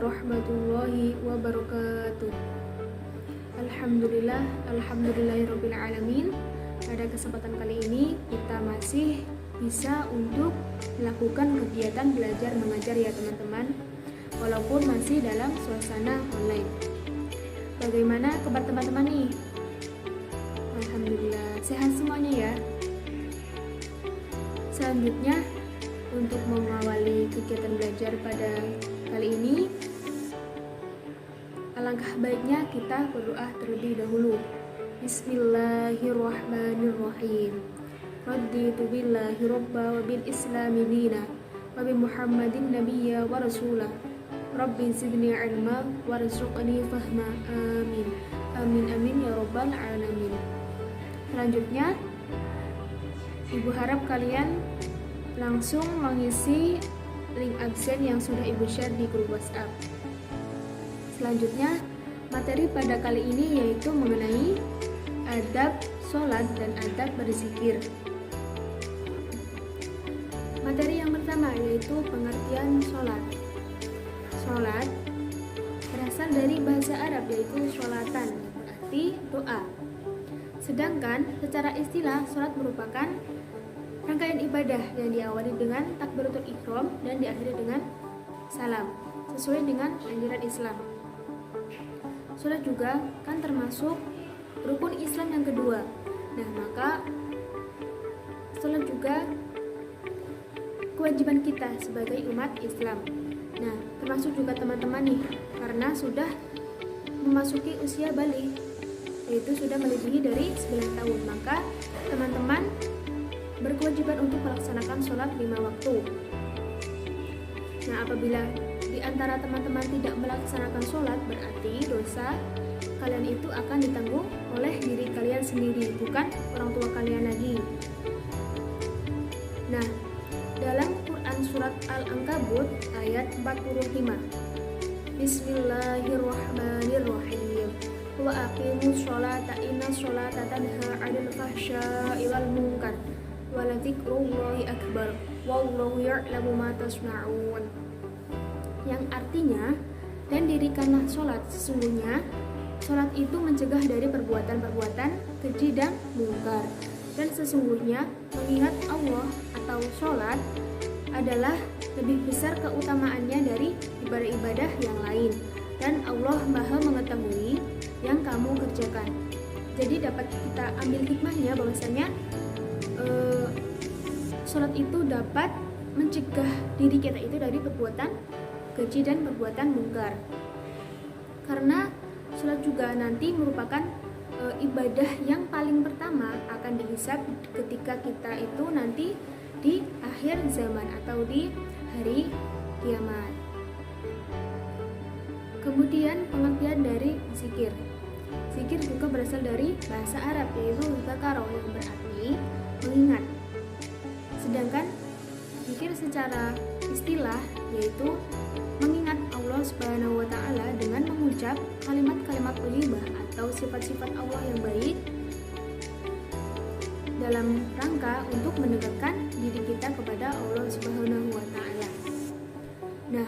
warahmatullahi wabarakatuh. Alhamdulillahirabbil alamin. Pada kesempatan kali ini kita masih bisa untuk melakukan kegiatan belajar mengajar ya teman-teman, walaupun masih dalam suasana online. Bagaimana kabar teman-teman nih? Alhamdulillah sehat semuanya ya. Selanjutnya, untuk mengawali kegiatan belajar pada kali ini, alangkah baiknya kita berdoa terlebih dahulu. Bismillahirrahmanirrahim. Raditu billahi robba wa bil islami dina wa bi muhammadin nabiyya wa rasulah. Rabbi zidni ilma warzuqni fahma. Amin. Amin amin ya rabbal alamin. Selanjutnya, Ibu harap kalian langsung mengisi link absen yang sudah Ibu share di grup WhatsApp. Selanjutnya, materi pada kali ini yaitu mengenai adab sholat dan adab berzikir. Materi yang pertama yaitu pengertian sholat. Sholat berasal dari bahasa Arab yaitu sholatan, berarti doa. Sedangkan secara istilah, sholat merupakan rangkaian ibadah yang diawali dengan takbiratul ihram dan diakhiri dengan salam, sesuai dengan anjuran Islam. Sholat juga kan termasuk rukun Islam yang kedua. Nah, maka sholat juga kewajiban kita sebagai umat Islam. Nah, termasuk juga teman-teman nih, karena sudah memasuki usia balik, yaitu sudah melebihi dari 9 tahun, maka teman-teman berkewajiban untuk melaksanakan sholat 5 waktu. Nah, apabila di antara teman-teman tidak melaksanakan sholat, berarti dosa kalian itu akan ditanggung oleh diri kalian sendiri, bukan orang tua kalian lagi. Nah, dalam Quran surat Al-Ankabut ayat 45, Bismillahirrahmanirrahim. Wa aqimus sholata inna sholata tanha 'anil fahsya'i wal munkar wa la dzikrullahi akbar wallahu ya'lamu ma tasna'un. Yang artinya, dan dirikanlah sholat, sesungguhnya sholat itu mencegah dari perbuatan-perbuatan keji dan mungkar, dan sesungguhnya mengingat Allah atau sholat adalah lebih besar keutamaannya dari ibadah-ibadah yang lain, dan Allah Maha mengetahui yang kamu kerjakan. Jadi dapat kita ambil hikmahnya bahwasanya sholat itu dapat mencegah diri kita itu dari perbuatan keji dan perbuatan mungkar. Karena sholat juga nanti merupakan ibadah yang paling pertama akan dihisab ketika kita itu nanti di akhir zaman atau di hari kiamat. Kemudian pengertian dari zikir. Zikir juga berasal dari bahasa Arab yaitu dzakaro yang berarti mengingat. Sedangkan zikir secara istilah yaitu mengingat Allah Subhanahu wa taala dengan mengucap kalimat-kalimat thayyibah atau sifat-sifat Allah yang baik dalam rangka untuk mendekatkan diri kita kepada Allah Subhanahu wa taala. Nah,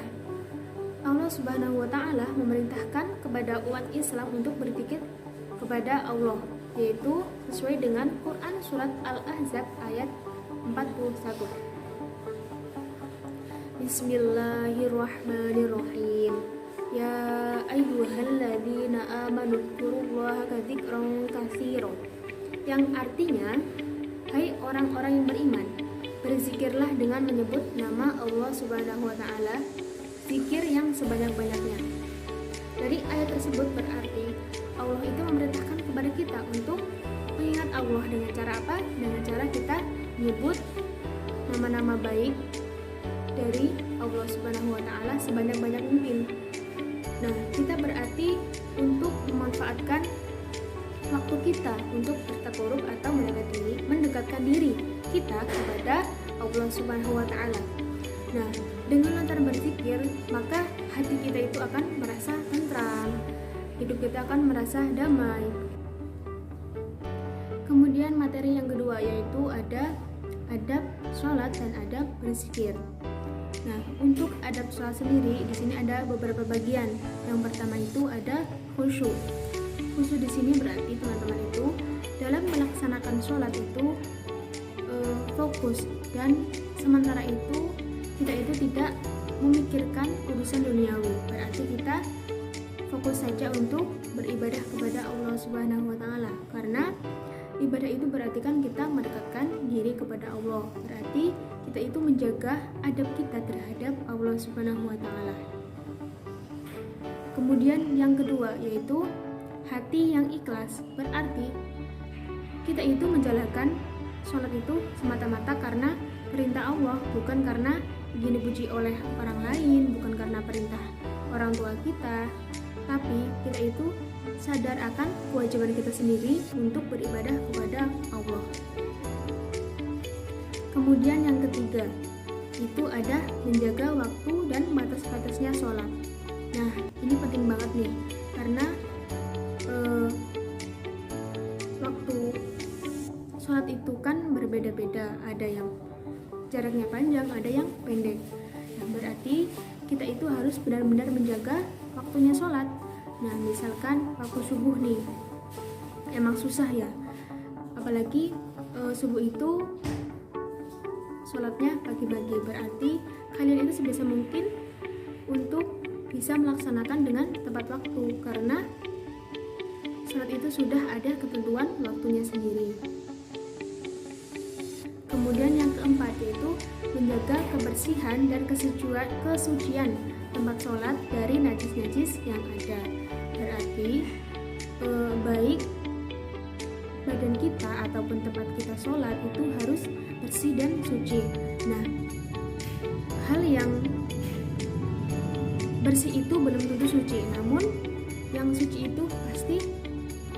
Allah Subhanahu wa taala memerintahkan kepada umat Islam untuk berzikir kepada Allah, yaitu sesuai dengan Quran surat Al-Ahzab ayat 41. Bismillahirrahmanirrahim. Ya ayyuhalladzina amanu dzkurullaha dzikran katsiran. Yang artinya, hai orang-orang yang beriman, berzikirlah dengan menyebut nama Allah Subhanahu wa taala, zikir yang sebanyak-banyaknya. Dari ayat tersebut berarti Allah itu memerintahkan kepada kita untuk mengingat Allah dengan cara apa? Dengan cara kita menyebut nama-nama baik dari Allah Subhanahu wa taala sebanyak-banyak mungkin. Nah, kita berarti untuk memanfaatkan waktu kita untuk bertakarub atau mendekatkan diri kita kepada Allah Subhanahu wa taala. Nah, dengan lantaran berzikir, maka hati kita itu akan merasa tentram, hidup kita akan merasa damai. Kemudian materi yang kedua yaitu ada adab sholat dan adab berzikir. Nah, untuk adab sholat sendiri di sini ada beberapa bagian. Yang pertama itu ada khusyuk. Khusyuk di sini berarti teman-teman itu dalam melaksanakan sholat itu fokus, dan sementara itu kita itu tidak memikirkan urusan duniawi. Berarti kita fokus saja untuk beribadah kepada Allah Subhanahu wa taala. Karena ibadah itu berarti kan kita mendekatkan diri kepada Allah. Berarti kita itu menjaga adab kita terhadap Allah Subhanahu wa taala. Kemudian yang kedua yaitu hati yang ikhlas. Berarti kita itu menjalankan sholat itu semata-mata karena perintah Allah, bukan karena ingin dipuji oleh orang lain, bukan karena perintah orang tua kita, tapi kita itu sadar akan kewajiban kita sendiri untuk beribadah kepada Allah. Kemudian yang ketiga itu ada menjaga waktu dan batas-batasnya sholat. Nah, ini penting banget nih, karena waktu sholat itu kan berbeda-beda, ada yang jaraknya panjang, ada yang pendek. Nah, berarti kita itu harus benar-benar menjaga waktunya sholat. Nah, misalkan waktu subuh nih, emang susah ya, apalagi subuh itu sholatnya pagi-pagi. Berarti kalian itu sebisa mungkin untuk bisa melaksanakan dengan tepat waktu, karena sholat itu sudah ada ketentuan waktunya sendiri. Kemudian yang keempat yaitu menjaga kebersihan dan kesucian tempat sholat dari najis-najis yang ada. Berarti baik badan kita ataupun tempat kita sholat itu harus bersih dan suci. Nah, hal yang bersih itu belum tentu suci, namun yang suci itu pasti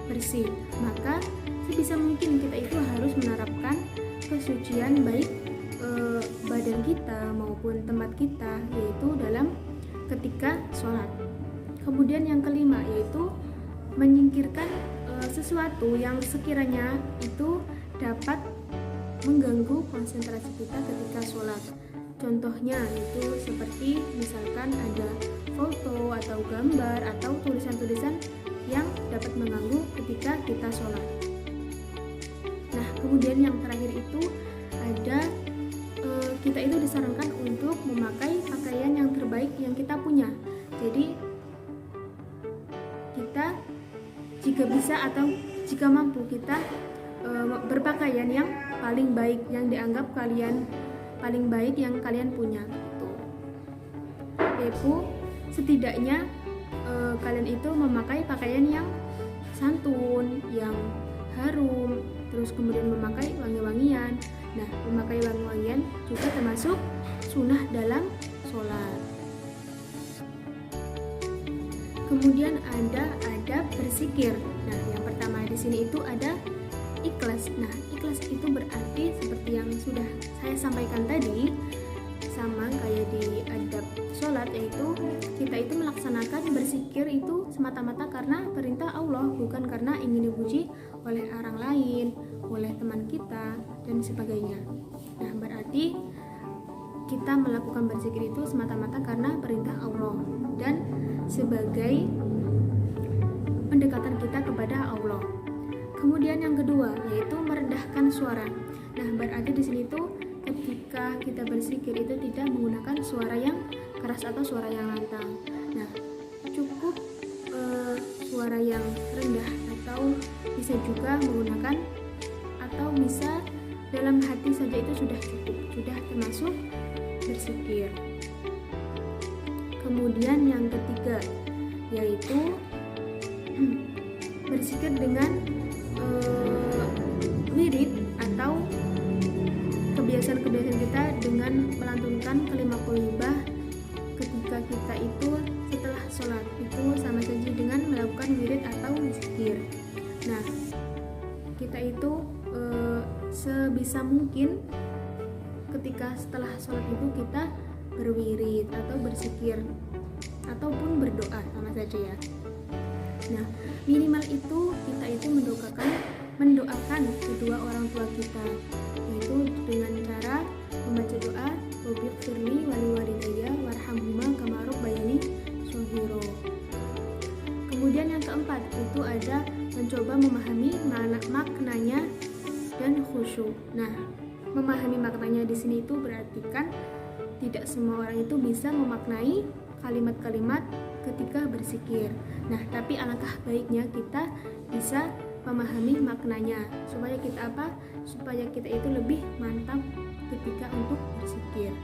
bersih. Maka sebisa mungkin kita itu harus menerapkan kesucian baik badan kita maupun tempat kita, yaitu dalam ketika sholat. Kemudian yang kelima yaitu menyingkirkan sesuatu yang sekiranya itu dapat mengganggu konsentrasi kita ketika sholat. Contohnya itu seperti misalkan ada foto atau gambar atau tulisan-tulisan yang dapat mengganggu ketika kita sholat. Nah, kemudian yang terakhir itu ada kita itu disarankan untuk memakai pakaian yang terbaik yang kita punya. Jadi kita jika bisa atau jika mampu kita berpakaian yang paling baik, yang dianggap kalian paling baik yang kalian punya. Yaitu setidaknya kalian itu memakai pakaian yang santun, yang harum, terus kemudian memakai wangi-wangian. Nah, memakai wangi-wangian juga termasuk sunnah dalam sholat. Kemudian ada adab berzikir. Nah, yang pertama di sini itu ada ikhlas. Nah, ikhlas itu berarti seperti yang sudah saya sampaikan tadi, sama kayak di adab sholat, yaitu kita itu melaksanakan berzikir itu semata-mata karena perintah Allah, bukan karena ingin dipuji oleh orang lain, oleh teman kita dan sebagainya. Nah, berarti kita melakukan berzikir itu semata-mata karena perintah Allah dan sebagai pendekatan kita kepada Allah. Kemudian yang kedua yaitu merendahkan suara. Nah, berarti di sini tuh ketika kita berzikir itu tidak menggunakan suara yang keras atau suara yang lantang. Nah, cukup suara yang rendah, atau bisa juga menggunakan atau bisa dalam hati saja itu sudah cukup, sudah termasuk berzikir. Kemudian yang ketiga yaitu berzikir dengan wirid atau kebiasaan-kebiasaan kita dengan melantunkan kalimat thayyibah ketika kita itu setelah sholat, itu sama saja dengan melakukan wirid atau zikir. Nah, kita itu sebisa mungkin ketika setelah sholat itu kita berwirid atau berzikir ataupun berdoa, sama saja ya. Nah, minimal itu kita itu mendoakan kedua orang tua kita, yaitu dengan cara membaca doa Rabbighfirli wa liwalidayya keempat itu ada mencoba memahami maknanya dan khusyuk. Nah, memahami maknanya di sini itu berarti kan tidak semua orang itu bisa memaknai kalimat-kalimat ketika berzikir. Nah, tapi alangkah baiknya kita bisa memahami maknanya supaya kita supaya kita itu lebih mantap ketika untuk berzikir.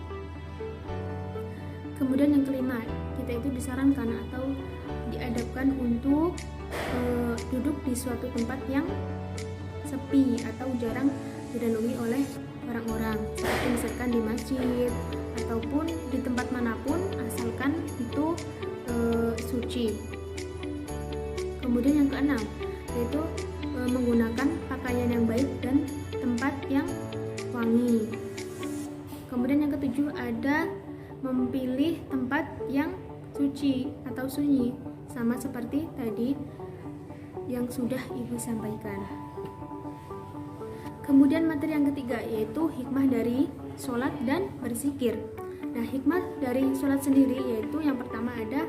Kemudian yang kelima, kita itu disarankan atau diadabkan untuk duduk di suatu tempat yang sepi atau jarang dilalui oleh orang-orang, seperti misalkan di masjid ataupun di tempat manapun asalkan itu suci. Kemudian yang keenam yaitu menggunakan pakaian yang baik dan tempat yang wangi. Kemudian yang ketujuh ada memilih tempat yang suci atau sunyi, sama seperti tadi yang sudah Ibu sampaikan. Kemudian materi yang ketiga yaitu hikmah dari sholat dan berzikir. Nah, hikmah dari sholat sendiri yaitu yang pertama ada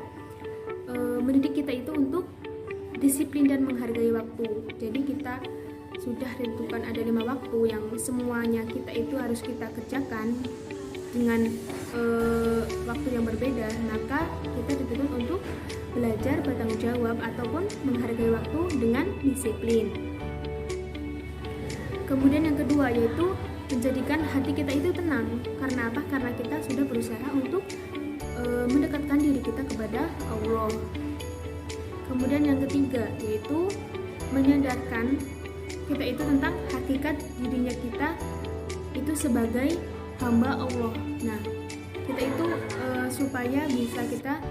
mendidik kita itu untuk disiplin dan menghargai waktu. Jadi kita sudah tentukan ada 5 waktu yang semuanya kita itu harus kita kerjakan dengan waktu yang berbeda, maka kita dituntut untuk belajar bertanggung jawab ataupun menghargai waktu dengan disiplin. Kemudian yang kedua yaitu menjadikan hati kita itu tenang. Karena apa? Karena kita sudah berusaha untuk mendekatkan diri kita kepada Allah. Kemudian yang ketiga yaitu menyadarkan kita itu tentang hakikat dirinya kita itu sebagai hamba Allah. Nah, kita itu supaya bisa kita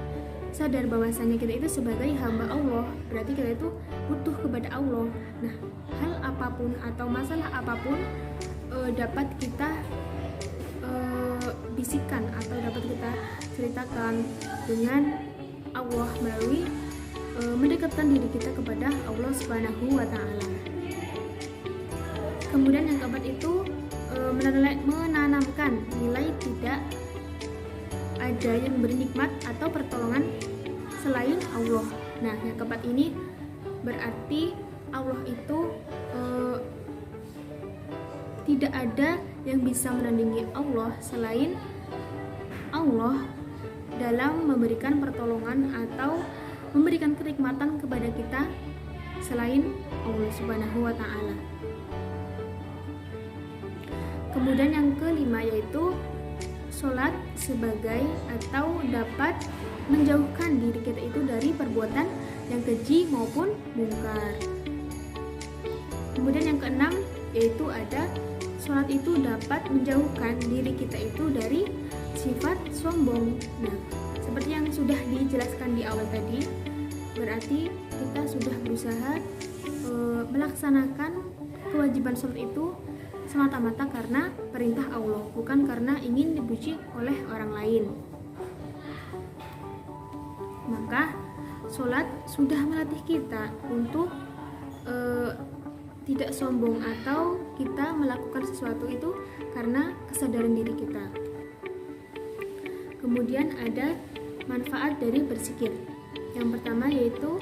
sadar bahwasanya kita itu sebagai hamba Allah, berarti kita itu butuh kepada Allah. Nah, hal apapun atau masalah apapun dapat kita bisikan atau dapat kita ceritakan dengan Allah melalui mendekatkan diri kita kepada Allah Subhanahu wa Ta'ala. Kemudian yang keempat itu menanamkan nilai tidak ada yang bernikmat atau pertolongan selain Allah. Nah, yang keempat ini berarti Allah itu tidak ada yang bisa menandingi Allah selain Allah dalam memberikan pertolongan atau memberikan kenikmatan kepada kita selain Allah Subhanahu wa Ta'ala. Kemudian yang kelima yaitu sholat sebagai atau dapat menjauhkan diri kita itu dari perbuatan yang keji maupun mungkar. Kemudian yang keenam yaitu ada sholat itu dapat menjauhkan diri kita itu dari sifat sombong. Nah, seperti yang sudah dijelaskan di awal tadi, berarti kita sudah berusaha melaksanakan kewajiban sholat itu semata-mata karena perintah Allah, bukan karena ingin dipuji oleh orang lain. Maka sholat sudah melatih kita untuk tidak sombong atau kita melakukan sesuatu itu karena kesadaran diri kita. Kemudian ada manfaat dari berzikir. Yang pertama yaitu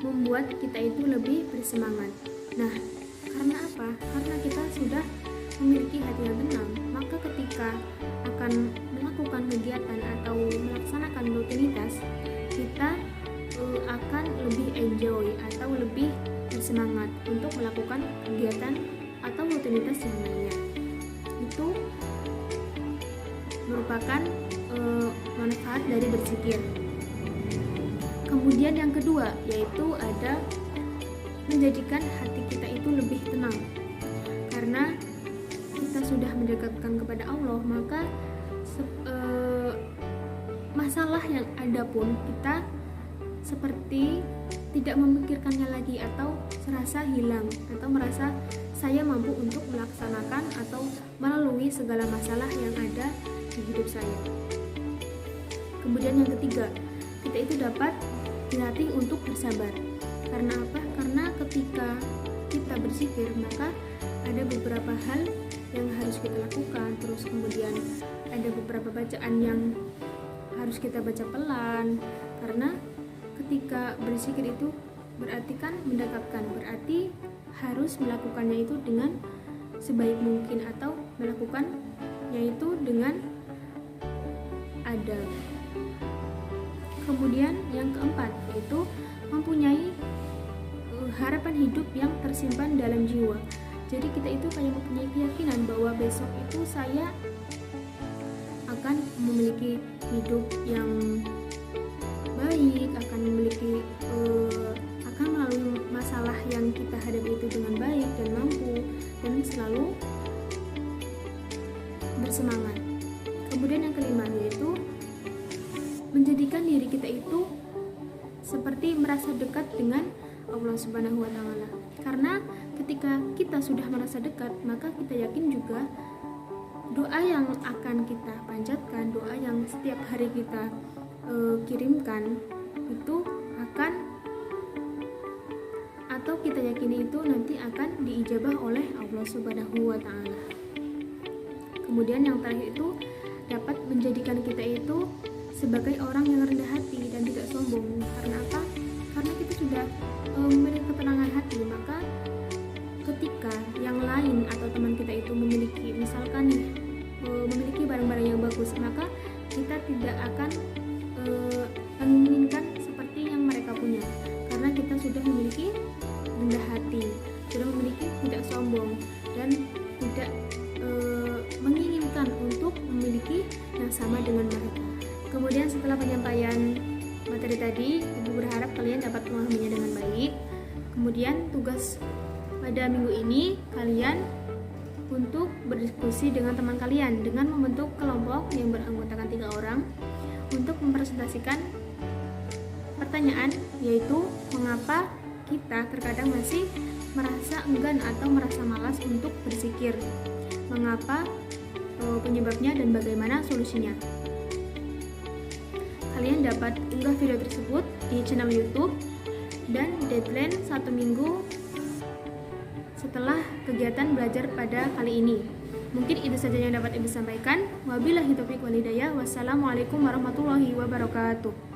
membuat kita itu lebih bersemangat. Nah, karena apa? Karena kita sudah memiliki hati yang tenang, maka ketika akan melakukan kegiatan atau melaksanakan rutinitas, kita akan lebih enjoy atau lebih bersemangat untuk melakukan kegiatan atau rutinitas yang lainnya. Itu merupakan manfaat dari berzikir. Kemudian yang kedua yaitu ada menjadikan hati kita itu lebih tenang. Karena kita sudah mendekatkan kepada Allah, maka masalah yang ada pun kita seperti tidak memikirkannya lagi atau serasa hilang atau merasa saya mampu untuk melaksanakan atau melalui segala masalah yang ada di hidup saya. Kemudian yang ketiga, kita itu dapat dilatih untuk bersabar. Karena apa? Karena ketika kita berzikir, maka ada beberapa hal yang harus kita lakukan, terus kemudian ada beberapa bacaan yang harus kita baca pelan, karena ketika berzikir itu berarti kan mendekatkan, berarti harus melakukannya itu dengan sebaik mungkin atau melakukannya itu dengan adab. Kemudian yang keempat yaitu mempunyai harapan hidup yang tersimpan dalam jiwa. Jadi kita itu kayak mempunyai keyakinan bahwa besok itu saya akan memiliki hidup yang baik, akan memiliki akan melalui masalah yang kita hadapi itu dengan baik dan mampu, dan selalu bersemangat. Kemudian yang kelima yaitu menjadikan diri kita itu seperti merasa dekat dengan Allah Subhanahu wa Ta'ala. Karena ketika kita sudah merasa dekat, maka kita yakin juga doa yang akan kita panjatkan, doa yang setiap hari kita kirimkan itu akan, atau kita yakini itu nanti akan diijabah oleh Allah Subhanahu wa Ta'ala. Kemudian yang terakhir itu dapat menjadikan kita itu sebagai orang yang rendah hati dan tidak sombong. Karena apa? Karena kita sudah memiliki ketenangan hati, maka ketika yang lain atau teman kita itu memiliki, misalkan memiliki barang-barang yang bagus, maka kita tidak akan menginginkan seperti yang mereka punya, karena kita sudah memiliki rendah hati, sudah memiliki tidak sombong, dan tidak menginginkan untuk memiliki yang sama dengan mereka. Kemudian setelah penyampaian materi tadi, Ibu berharap kalian dapat memahaminya dengan baik. Kemudian tugas pada minggu ini kalian untuk berdiskusi dengan teman kalian dengan membentuk kelompok yang beranggotakan 3 orang untuk mempresentasikan pertanyaan, yaitu mengapa kita terkadang masih merasa enggan atau merasa malas untuk berzikir, mengapa penyebabnya dan bagaimana solusinya. Kalian dapat unggah video tersebut di channel YouTube dan deadline 1 minggu setelah kegiatan belajar pada kali ini. Mungkin itu saja yang dapat Ibu sampaikan. Wabillahi taufiq wal hidayah. Wassalamualaikum warahmatullahi wabarakatuh.